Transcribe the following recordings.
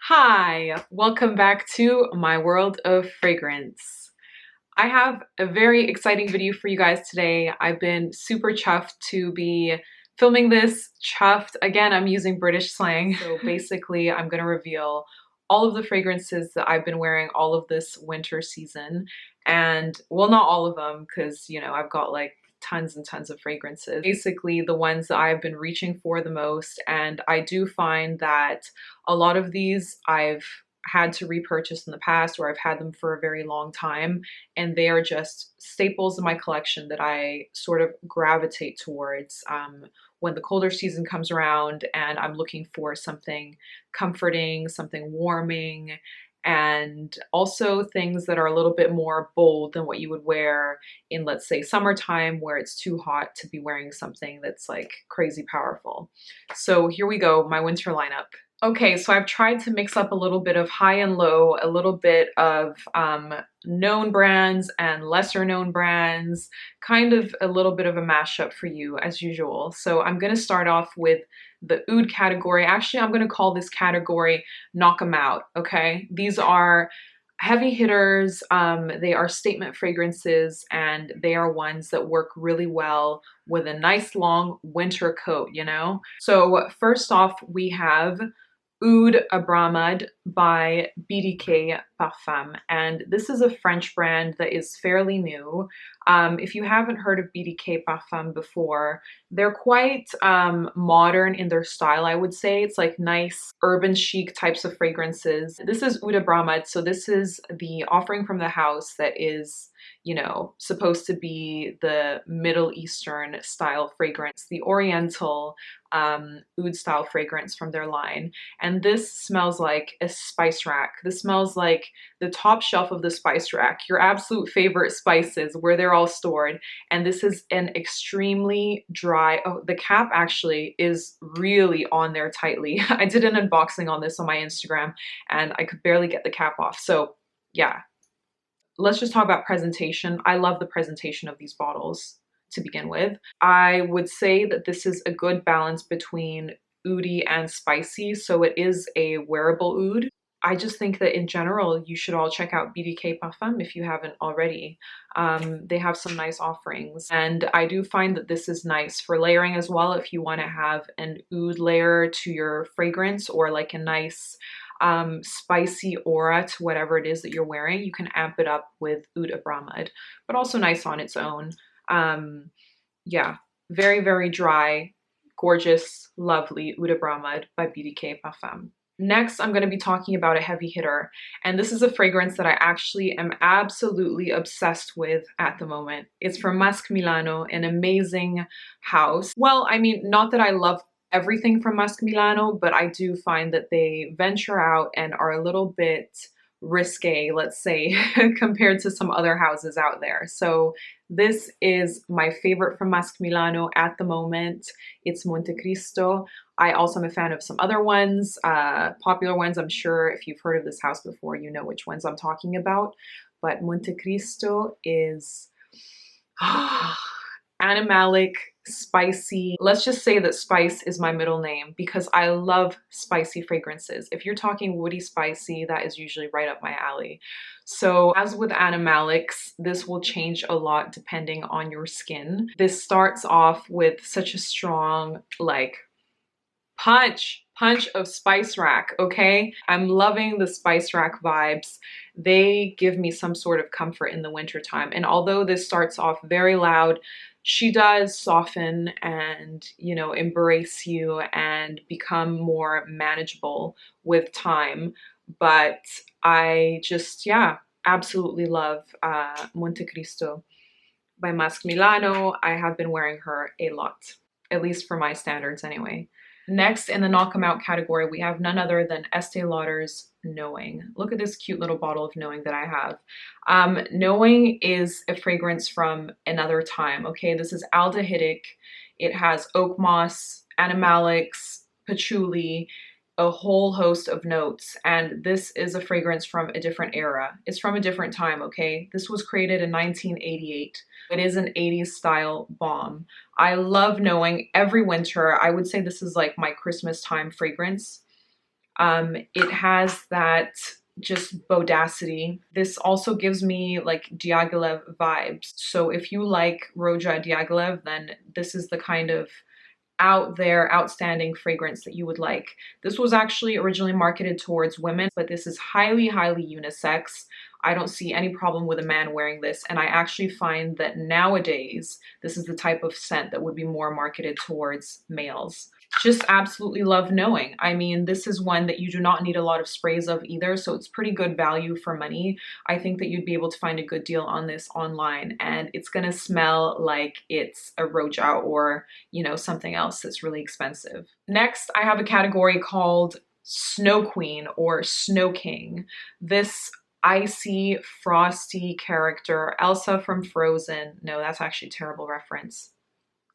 Hi, welcome back to my world of fragrance. I have a very exciting video for you guys today. I've been super chuffed to be filming this. Chuffed, again, I'm using British slang. So basically, I'm gonna reveal all of the fragrances that I've been wearing all of this winter season. And well, not all of them, because I've got like tons and tons of fragrances. Basically the ones that I've been reaching for the most, and I do find that a lot of these I've had to repurchase in the past, or I've had them for a very long time, and they are just staples in my collection that I sort of gravitate towards when the colder season comes around and I'm looking for something comforting, something warming, and also things that are a little bit more bold than what you would wear in, let's say, summertime, where it's too hot to be wearing something that's like crazy powerful. So here we go, my winter lineup. Okay, so I've tried to mix up a little bit of high and low, a little bit of known brands and lesser known brands, kind of a little bit of a mashup for you as usual. So I'm gonna start off with the Oud category. Actually, I'm gonna call this category Knock 'em Out, okay? These are heavy hitters, they are statement fragrances, and they are ones that work really well with a nice long winter coat, you know? So first off, we have Oud Abramad by BDK Parfums, and this is a French brand that is fairly new. If you haven't heard of BDK Parfums before, they're quite modern in their style, I would say. It's like nice urban chic types of fragrances. This is Oud Abramad, so this is the offering from the house that is, supposed to be the Middle Eastern style fragrance, the Oriental oud style fragrance from their line. And this smells like a spice rack. This smells like the top shelf of the spice rack, your absolute favorite spices, where they're all stored. And this is an extremely dry, oh, the cap actually is really on there tightly. I did an unboxing on this on my Instagram and I could barely get the cap off. So yeah, let's just talk about presentation. I love the presentation of these bottles to begin with. I would say that this is a good balance between oudi and spicy, so it is a wearable oud. I just think that in general, you should all check out BDK Parfums if you haven't already. They have some nice offerings, and I do find that this is nice for layering as well. If you want to have an oud layer to your fragrance, or like a nice spicy aura to whatever it is that you're wearing, you can amp it up with Oud Abramad, but also nice on its own. Yeah, very, very dry, gorgeous, lovely Oud Abramad by BDK Parfums. Next, I'm going to be talking about a heavy hitter, and this is a fragrance that I actually am absolutely obsessed with at the moment. It's from Masque Milano, an amazing house. Well, I mean, not that I love everything from Masque Milano, but I do find that they venture out and are a little bit risque, let's say, compared to some other houses out there. So this is my favorite from Masque Milano at the moment. It's Montecristo. I also am a fan of some other ones, popular ones. I'm sure if you've heard of this house before, you know which ones I'm talking about. But Montecristo is animalic, spicy. Let's just say that spice is my middle name because I love spicy fragrances. If you're talking woody spicy, that is usually right up my alley. So as with animalics, this will change a lot depending on your skin. This starts off with such a strong, like, punch of spice rack, okay? I'm loving the spice rack vibes. They give me some sort of comfort in the wintertime. And although this starts off very loud, she does soften and, embrace you and become more manageable with time. But I just, yeah, absolutely love Montecristo by Masque Milano. I have been wearing her a lot, at least for my standards anyway. Next, in the knock 'em out category, we have none other than Estee Lauder's Knowing. Look at this cute little bottle of Knowing that I have. Knowing is a fragrance from another time, okay? This is aldehydic. It has oak moss, animalics, patchouli, a whole host of notes, and this is a fragrance from a different era. It's from a different time, okay? This was created in 1988. It is an 80s style bomb. I love Knowing every winter. I would say this is like my Christmas time fragrance. It has that just bodacity. This also gives me like Diaghilev vibes. So if you like Roja Diaghilev, then this is the kind of out there, outstanding fragrance that you would like. This was actually originally marketed towards women, but this is highly, highly unisex. I don't see any problem with a man wearing this, and I actually find that nowadays, this is the type of scent that would be more marketed towards males. Just absolutely love knowing. I mean, this is one that you do not need a lot of sprays of either, so it's pretty good value for money. I think that you'd be able to find a good deal on this online, and it's gonna smell like it's a Roja or, you know, something else that's really expensive. Next, I have a category called Snow Queen or Snow King. This icy, frosty character, Elsa from Frozen. No, that's actually a terrible reference.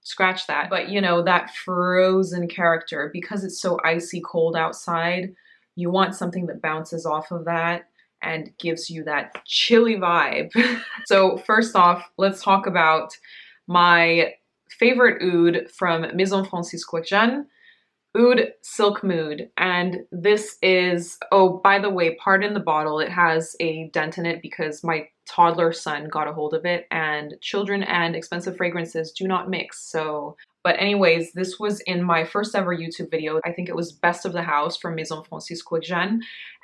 Scratch that. But you know, that frozen character, because it's so icy cold outside, you want something that bounces off of that and gives you that chilly vibe. So first off, let's talk about my favorite oud from Maison Kurkdjian, Oud Silk Mood. And this is, oh, by the way, pardon the bottle, it has a dent in it because my toddler son got a hold of it, and children and expensive fragrances do not mix. So, but anyways, this was in my first ever YouTube video. I think it was Best of the House from Maison Kurkdjian,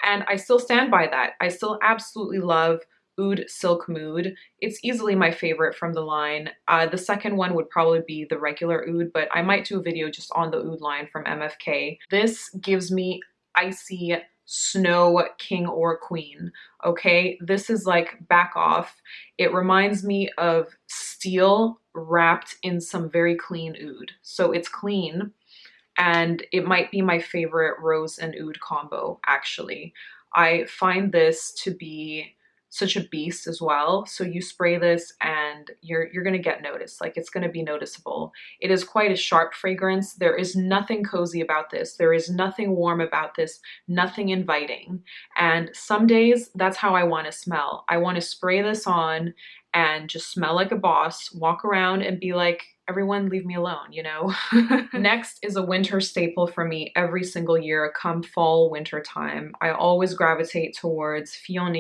and I still stand by that. I still absolutely love Oud Silk Mood. It's easily my favorite from the line. The second one would probably be the regular oud, but I might do a video just on the oud line from MFK. This gives me icy snow king or queen, okay? This is like back off. It reminds me of steel wrapped in some very clean oud. So it's clean, and it might be my favorite rose and oud combo, actually. I find this to be such a beast as well. So you spray this and you're gonna get noticed. Like, it's gonna be noticeable. It is quite a sharp fragrance. There is nothing cozy about this. There is nothing warm about this, nothing inviting. And some days that's how I want to smell. I want to spray this on and just smell like a boss, walk around and be like, everyone leave me alone, you know? Next is a winter staple for me every single year come fall, winter time. I always gravitate towards Fille.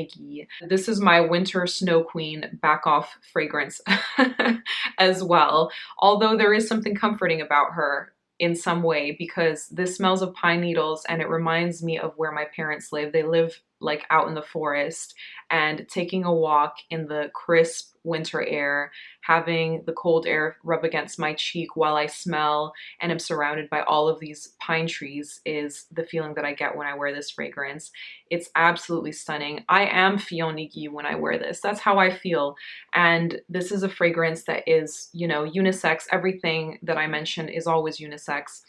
This is my winter snow queen back off fragrance as well. Although there is something comforting about her in some way, because this smells of pine needles and it reminds me of where my parents live. They live like out in the forest, and taking a walk in the crisp winter air, having the cold air rub against my cheek while I smell and am surrounded by all of these pine trees is the feeling that I get when I wear this fragrance. It's absolutely stunning. I am Fille when I wear this. That's how I feel. And this is a fragrance that is, you know, unisex. Everything that I mention is always unisex.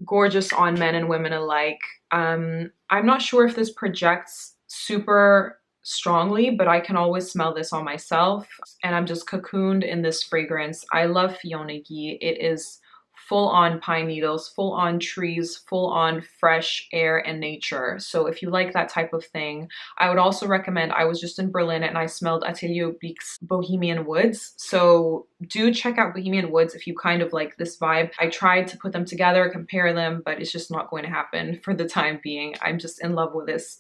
Gorgeous on men and women alike. I'm not sure if this projects super strongly, but I can always smell this on myself, and I'm just cocooned in this fragrance. I love Fille. It is full on pine needles, full on trees, full on fresh air and nature. So if you like that type of thing, I would also recommend, I was just in Berlin and I smelled Atelier Bique's Bohemian Woods. So do check out Bohemian Woods if you kind of like this vibe. I tried to put them together, compare them, but it's just not going to happen for the time being. I'm just in love with this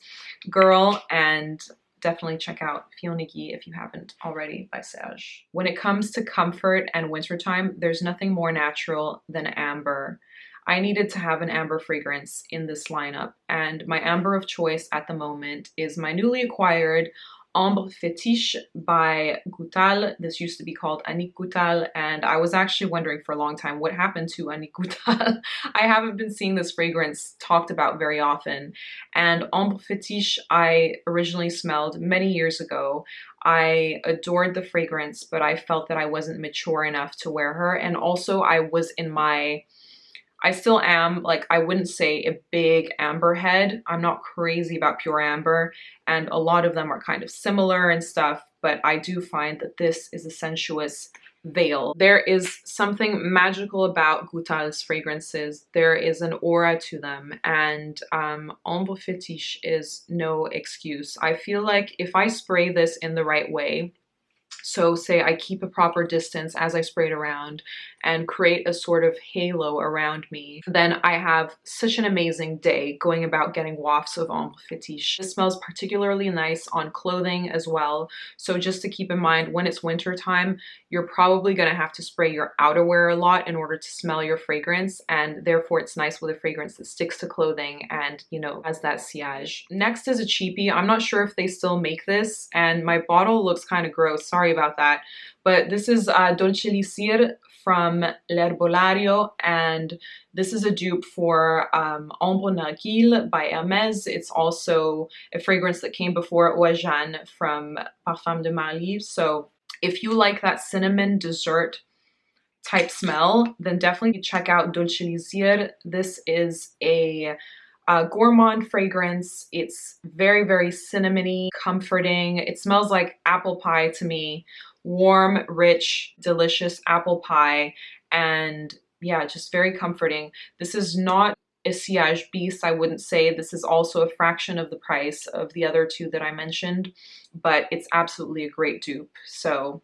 girl, and definitely check out Fille if you haven't already by Serge. When it comes to comfort and wintertime, there's nothing more natural than amber. I needed to have an amber fragrance in this lineup, and my amber of choice at the moment is my newly acquired Ambre Fetiche by Goutal. This used to be called Annick Goutal, and I was actually wondering for a long time what happened to Annick Goutal. I haven't been seeing this fragrance talked about very often. And Ambre Fetiche I originally smelled many years ago. I adored the fragrance, but I felt that I wasn't mature enough to wear her. And also I was in my, I still am, like, I wouldn't say a big amber head. I'm not crazy about pure amber, and a lot of them are kind of similar and stuff, but I do find that this is a sensuous veil. There is something magical about Goutal's fragrances. There is an aura to them, and Ambre Fetiche is no excuse. I feel like if I spray this in the right way, So say I keep a proper distance as I spray it around and create a sort of halo around me, then I have such an amazing day going about getting wafts of Ambre Fetiche. This smells particularly nice on clothing as well. So just to keep in mind, when it's winter time, you're probably gonna have to spray your outerwear a lot in order to smell your fragrance, and therefore it's nice with a fragrance that sticks to clothing and, you know, has that sillage. Next is a cheapie. I'm not sure if they still make this, and my bottle looks kind of gross. Sorry about that. But this is Dolcelisir from L'Herbolario, and this is a dupe for Ambre by Hermès. It's also a fragrance that came before Oud from Parfums de Marly. So if you like that cinnamon dessert type smell, then definitely check out Dolcelisir. This is a gourmand fragrance. It's very, very cinnamony, comforting. It smells like apple pie to me. Warm, rich, delicious apple pie. And yeah, just very comforting. This is not a sillage beast, I wouldn't say. This is also a fraction of the price of the other two that I mentioned, but it's absolutely a great dupe. So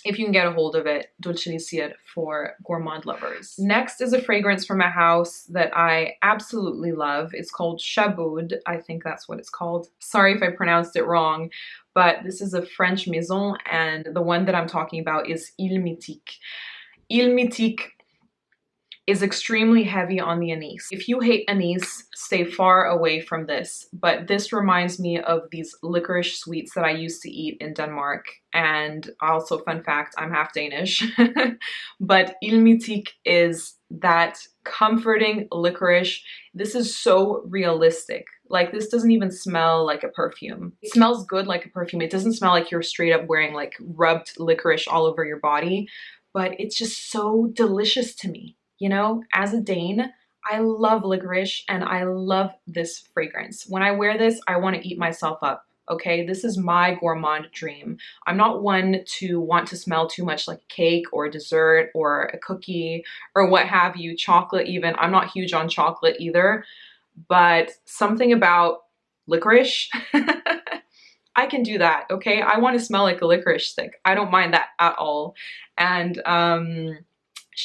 if you can get a hold of it, Dolcelisir for gourmand lovers. Next is a fragrance from a house that I absolutely love. It's called Oud. I think that's what it's called. Sorry if I pronounced it wrong, but this is a French Maison, and the one that I'm talking about is Mythique. Mythique is extremely heavy on the anise. If you hate anise, stay far away from this. But this reminds me of these licorice sweets that I used to eat in Denmark. And also, fun fact, I'm half Danish. But Mythique is that comforting licorice. This is so realistic. Like, this doesn't even smell like a perfume. It smells good like a perfume. It doesn't smell like you're straight up wearing like rubbed licorice all over your body, but it's just so delicious to me. You know, as a Dane, I love licorice and I love this fragrance. When I wear this, I want to eat myself up, okay? This is my gourmand dream. I'm not one to want to smell too much like cake or dessert or a cookie or what have you, chocolate even. I'm not huge on chocolate either, but something about licorice, I can do that, okay? I want to smell like a licorice stick. I don't mind that at all. And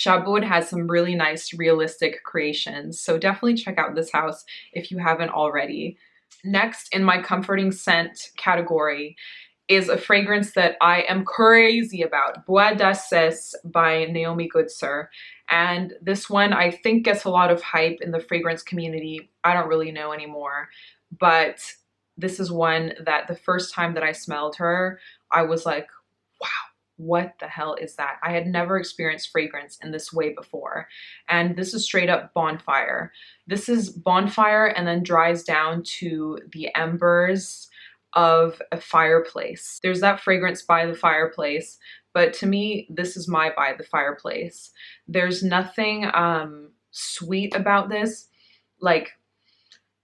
Oud has some really nice realistic creations, so definitely check out this house if you haven't already. Next in my comforting scent category is a fragrance that I am crazy about, Bois by Naomi Goodsir. And this one I think gets a lot of hype in the fragrance community. I don't really know anymore, but this is one that the first time that I smelled her, I was like, wow. What the hell is that? I had never experienced fragrance in this way before. And this is straight up bonfire. This is bonfire and then dries down to the embers of a fireplace. There's that fragrance by the fireplace, but to me, this is my by the fireplace. There's nothing sweet about this. Like,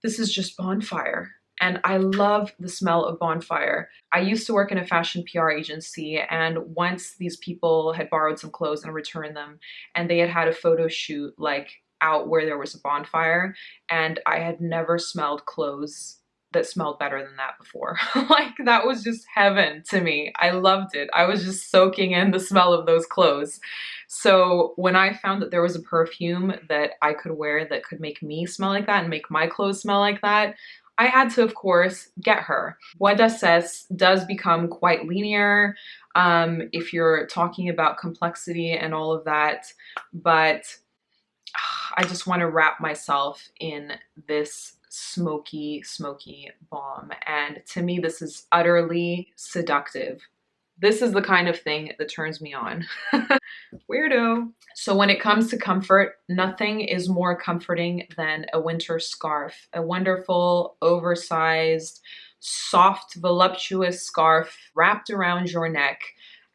this is just bonfire. And I love the smell of bonfire. I used to work in a fashion PR agency, and once these people had borrowed some clothes and returned them, and they had had a photo shoot like out where there was a bonfire, and I had never smelled clothes that smelled better than that before. Like, that was just heaven to me. I loved it. I was just soaking in the smell of those clothes. So when I found that there was a perfume that I could wear that could make me smell like that and make my clothes smell like that, I had to, of course, get her. Bois does become quite linear if you're talking about complexity and all of that, but I just want to wrap myself in this smoky, smoky balm. And to me, this is utterly seductive. This is the kind of thing that turns me on. Weirdo. So when it comes to comfort, nothing is more comforting than a winter scarf. A wonderful, oversized, soft, voluptuous scarf wrapped around your neck.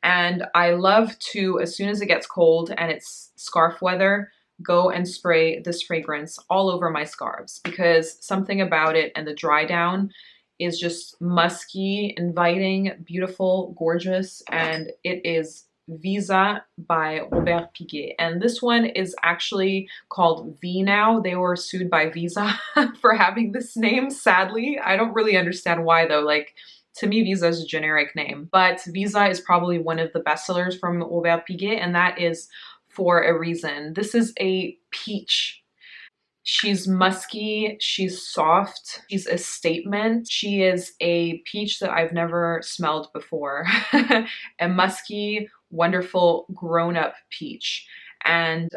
And I love to, as soon as it gets cold and it's scarf weather, go and spray this fragrance all over my scarves, because something about it and the dry down is just musky, inviting, beautiful, gorgeous, and it is Visa by Robert Piguet. And this one is actually called V now. They were sued by Visa for having this name, sadly. I don't really understand why though. Like, To me, Visa is a generic name, but Visa is probably one of the best sellers from Piguet, and that is for a reason. This is a peach. She's musky, she's soft, she's a statement. She is a peach that I've never smelled before. A musky, wonderful, grown-up peach. And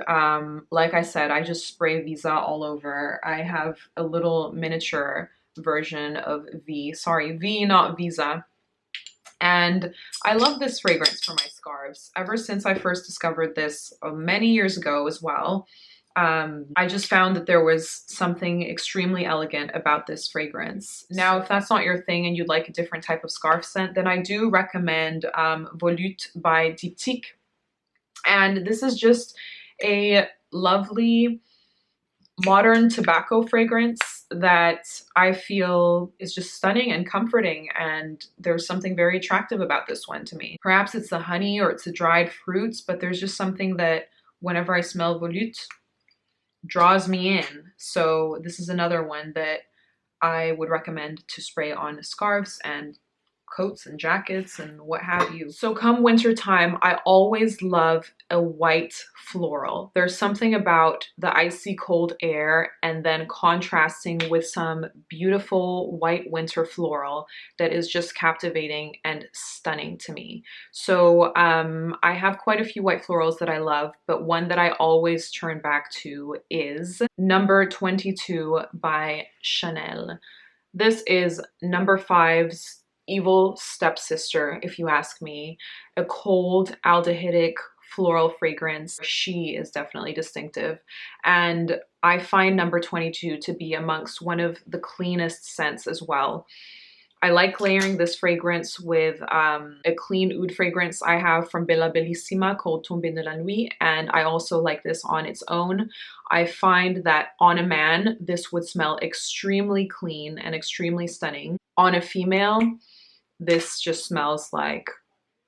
like I said, I just spray Visa all over. I have a little miniature version of V. Sorry, V, not Visa. And I love this fragrance for my scarves. Ever since I first discovered this many years ago as well, I just found that there was something extremely elegant about this fragrance. Now, if that's not your thing and you'd like a different type of scarf scent, then I do recommend Volutes by Diptyque. And this is just a lovely modern tobacco fragrance that I feel is just stunning and comforting, and there's something very attractive about this one to me. Perhaps it's the honey or it's the dried fruits, but there's just something that whenever I smell Volutes draws me in. So this is another one that I would recommend to spray on scarves and coats and jackets and what have you. So come winter time, I always love a white floral. There's something about the icy cold air and then contrasting with some beautiful white winter floral that is just captivating and stunning to me. So I have quite a few white florals that I love, but one that I always turn back to is number 22 by Chanel. This is number 5's evil stepsister, if you ask me. A cold, aldehydic, floral fragrance. She is definitely distinctive. And I find number 22 to be amongst one of the cleanest scents as well. I like layering this fragrance with a clean oud fragrance I have from Bella Bellissima called Tombée de la Nuit, and I also like this on its own. I find that on a man, this would smell extremely clean and extremely stunning. On a female, this just smells like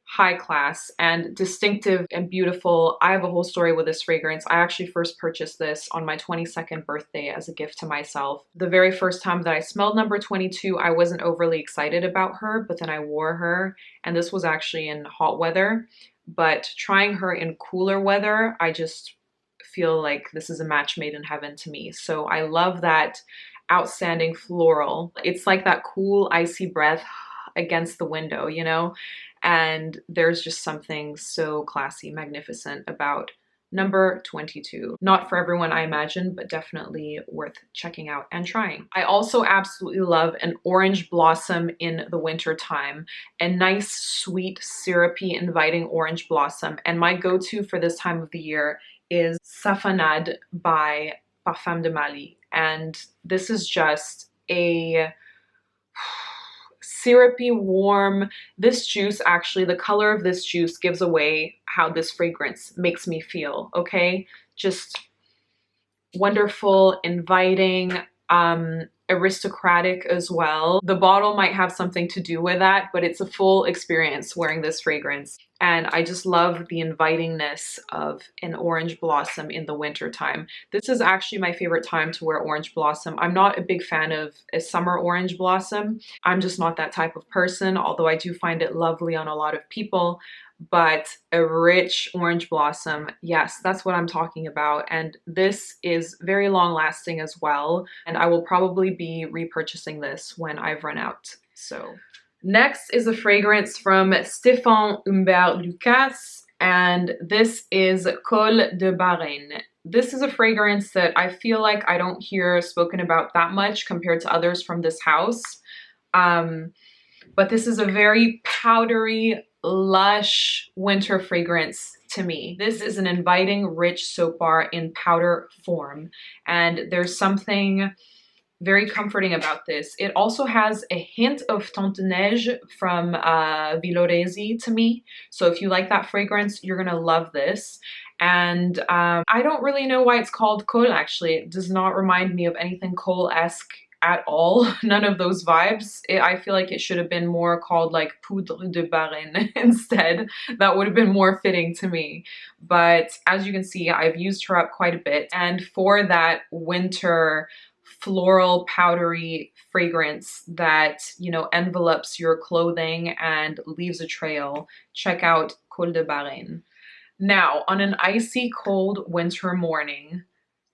high class and distinctive and beautiful. I have a whole story with this fragrance. I actually first purchased this on my 22nd birthday as a gift to myself. The very first time that I smelled number 22, I wasn't overly excited about her, but then I wore her, and this was actually in hot weather. But trying her in cooler weather, I just feel like this is a match made in heaven to me. So I love that outstanding floral. It's like that cool, icy breath against the window, you know? And there's just something so classy, magnificent about number 22. Not for everyone, I imagine, but definitely worth checking out and trying. I also absolutely love an orange blossom in the winter time. A nice, sweet, syrupy, inviting orange blossom. And my go-to for this time of the year is Safanad by Parfums de Mali. And this is just a syrupy, warm. This juice, actually, the color of this juice gives away how this fragrance makes me feel, okay? Just wonderful, inviting, aristocratic as well. The bottle might have something to do with that, but it's a full experience wearing this fragrance. And I just love the invitingness of an orange blossom in the winter time. This is actually my favorite time to wear orange blossom. I'm not a big fan of a summer orange blossom. I'm just not that type of person, although I do find it lovely on a lot of people. But a rich orange blossom, yes, that's what I'm talking about. And this is very long lasting as well. And I will probably be repurchasing this when I've run out. So next is a fragrance from Stephane Humbert Lucas, and this is Khôl de Bahreïn. This is a fragrance that I feel like I don't hear spoken about that much compared to others from this house. But this is a very powdery, lush winter fragrance to me. This is an inviting, rich soap bar in powder form, and there's something very comforting about this. It also has a hint of Tante Neige from Villoresi to me. So if you like that fragrance, you're gonna love this. And I don't really know why it's called Khôl, actually. It does not remind me of anything Khôl-esque at all. None of those vibes. I feel like it should have been more called like Poudre de Bahreïn instead. That would have been more fitting to me. But as you can see, I've used her up quite a bit. And for that winter floral, powdery fragrance that, you know, envelopes your clothing and leaves a trail, check out Khôl de Bahreïn. Now, on an icy cold winter morning,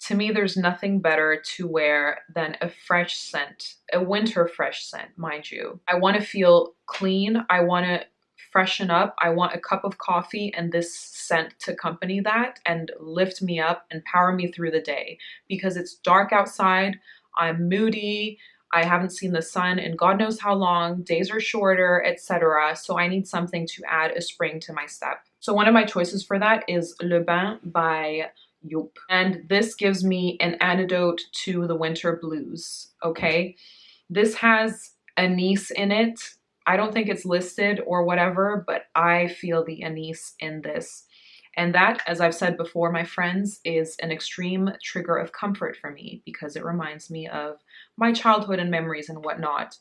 to me, there's nothing better to wear than a fresh scent, a winter fresh scent, mind you. I want to feel clean. I want to freshen up. I want a cup of coffee and this scent to accompany that and lift me up and power me through the day, because it's dark outside. I'm moody. I haven't seen the sun in God knows how long. Days are shorter, etc. So I need something to add a spring to my step. So one of my choices for that is Le Bain by Youp. And this gives me an antidote to the winter blues, okay? This has anise in it. I don't think it's listed or whatever, but I feel the anise in this. And that, as I've said before, my friends, is an extreme trigger of comfort for me because it reminds me of my childhood and memories and whatnot.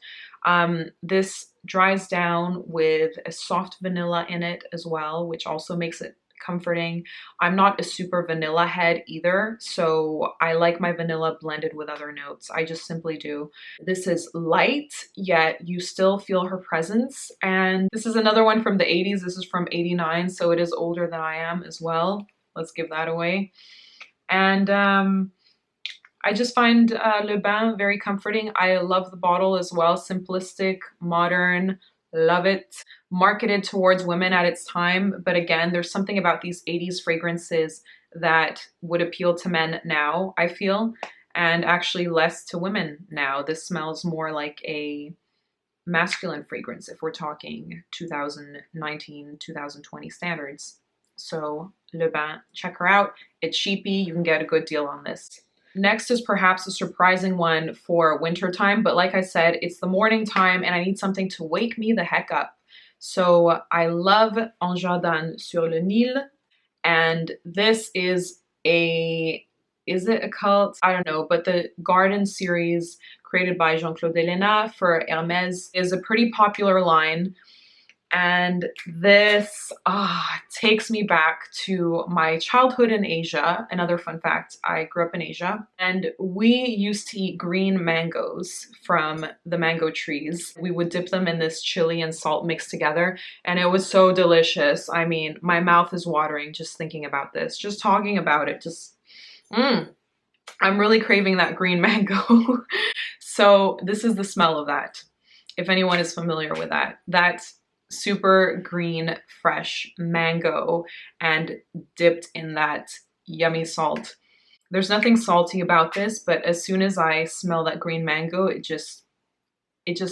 This dries down with a soft vanilla in it as well, which also makes it comforting. I'm not a super vanilla head either, so I like my vanilla blended with other notes. I just simply do. This is light, yet you still feel her presence. And this is another one from the 80s. This is from 89, so it is older than I am as well. Let's give that away. And I just find Le Bain very comforting. I love the bottle as well. Simplistic, modern, love it. Marketed towards women at its time, but again, there's something about these 80s fragrances that would appeal to men now, I feel, and actually less to women now. This smells more like a masculine fragrance if we're talking 2019, 2020 standards. So Le Bain, check her out. It's cheapy. You can get a good deal on this. Next is perhaps a surprising one for wintertime, but like I said, it's the morning time and I need something to wake me the heck up. So I love Jardin Sur Le Nil, and this is it a cult? I don't know, but the Garden series created by Jean-Claude Elena for Hermès is a pretty popular line. And this takes me back to my childhood in Asia. Another fun fact, I grew up in Asia, and we used to eat green mangoes from the mango trees. We would dip them in this chili and salt mixed together, and it was so delicious. I mean, my mouth is watering just thinking about this, just talking about it, I'm really craving that green mango. So this is the smell of that, if anyone is familiar with that. That's super green, fresh mango and dipped in that yummy salt. There's nothing salty about this, but as soon as I smell that green mango, it just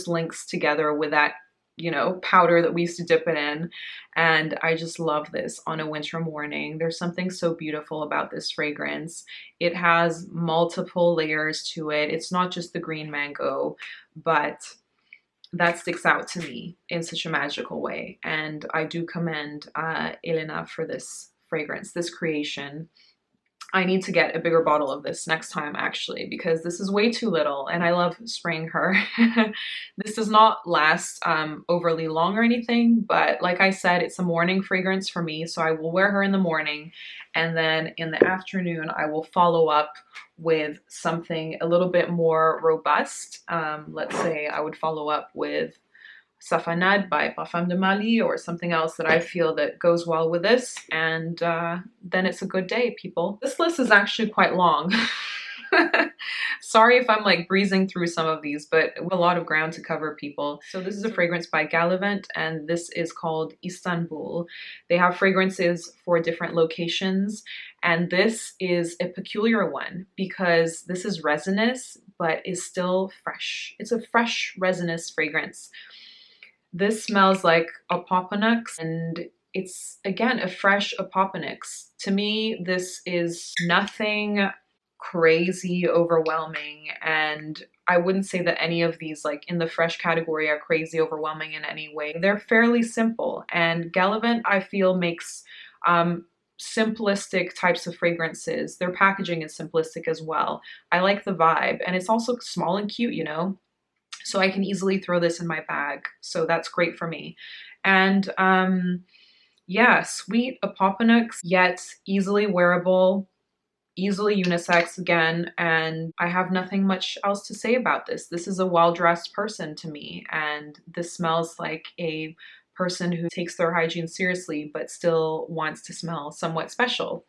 links together with that, you know, powder that we used to dip it in. And I just love this on a winter morning. There's something so beautiful about this fragrance. It has multiple layers to it. It's not just the green mango, but that sticks out to me in such a magical way. And I do commend Elena for this fragrance, this creation. I need to get a bigger bottle of this next time, actually, because this is way too little and I love spraying her. This does not last overly long or anything, but like I said, it's a morning fragrance for me. So I will wear her in the morning, and then in the afternoon, I will follow up with something a little bit more robust. Let's say I would follow up with Safanad by Parfums de Mali or something else that I feel that goes well with this, and then it's a good day, people. This list is actually quite long. Sorry if I'm like breezing through some of these, but a lot of ground to cover, people. So this is a fragrance by Gallivant, and this is called Istanbul. They have fragrances for different locations, and this is a peculiar one because this is resinous, but is still fresh. It's a fresh resinous fragrance. This smells like opoponax, and it's, again, a fresh opoponax. To me, this is nothing crazy overwhelming, and I wouldn't say that any of these, like in the fresh category, are crazy overwhelming in any way. They're fairly simple, and Gallivant, I feel, makes simplistic types of fragrances. Their packaging is simplistic as well. I like the vibe, and it's also small and cute, you know? So I can easily throw this in my bag. So that's great for me. And yeah, sweet opoponax, yet easily wearable. easily unisex again, and I have nothing much else to say about this. This is a well-dressed person to me, and this smells like a person who takes their hygiene seriously but still wants to smell somewhat special.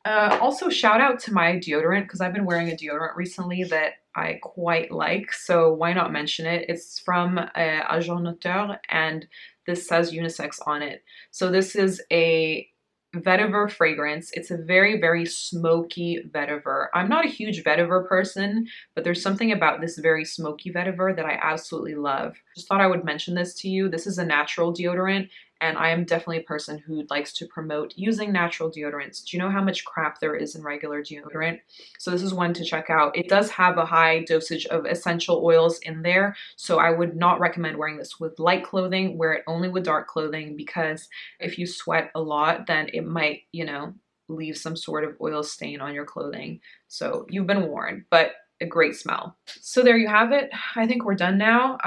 Also, shout out to my deodorant, because I've been wearing a deodorant recently that I quite like, so why not mention it? It's from Agent, and this says unisex on it. So this is a vetiver fragrance. It's a very, very smoky vetiver. I'm not a huge vetiver person, but there's something about this very smoky vetiver that I absolutely love. Just thought I would mention this to you. This is a natural deodorant, and I am definitely a person who likes to promote using natural deodorants. Do you know how much crap there is in regular deodorant? So this is one to check out. It does have a high dosage of essential oils in there, so I would not recommend wearing this with light clothing. Wear it only with dark clothing, because if you sweat a lot, then it might, you know, leave some sort of oil stain on your clothing. So you've been warned, but a great smell. So there you have it. I think we're done now.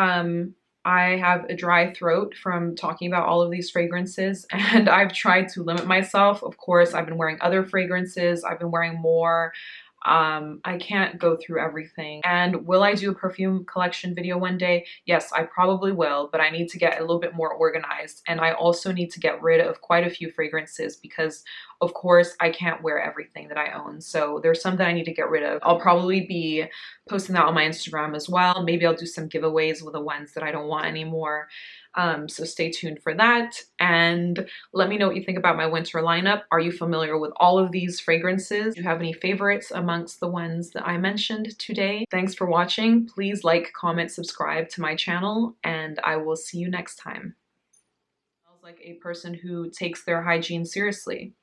I have a dry throat from talking about all of these fragrances, and I've tried to limit myself. Of course, I've been wearing other fragrances. I've been wearing more. I can't go through everything. And will I do a perfume collection video one day? Yes, I probably will, but I need to get a little bit more organized. And I also need to get rid of quite a few fragrances because, of course, I can't wear everything that I own. So there's some that I need to get rid of. I'll probably be posting that on my Instagram as well. Maybe I'll do some giveaways with the ones that I don't want anymore. So stay tuned for that, and let me know what you think about my winter lineup. Are you familiar with all of these fragrances? Do you have any favorites amongst the ones that I mentioned today? Thanks for watching. Please like, comment, subscribe to my channel, and I will see you next time. Smells like a person who takes their hygiene seriously.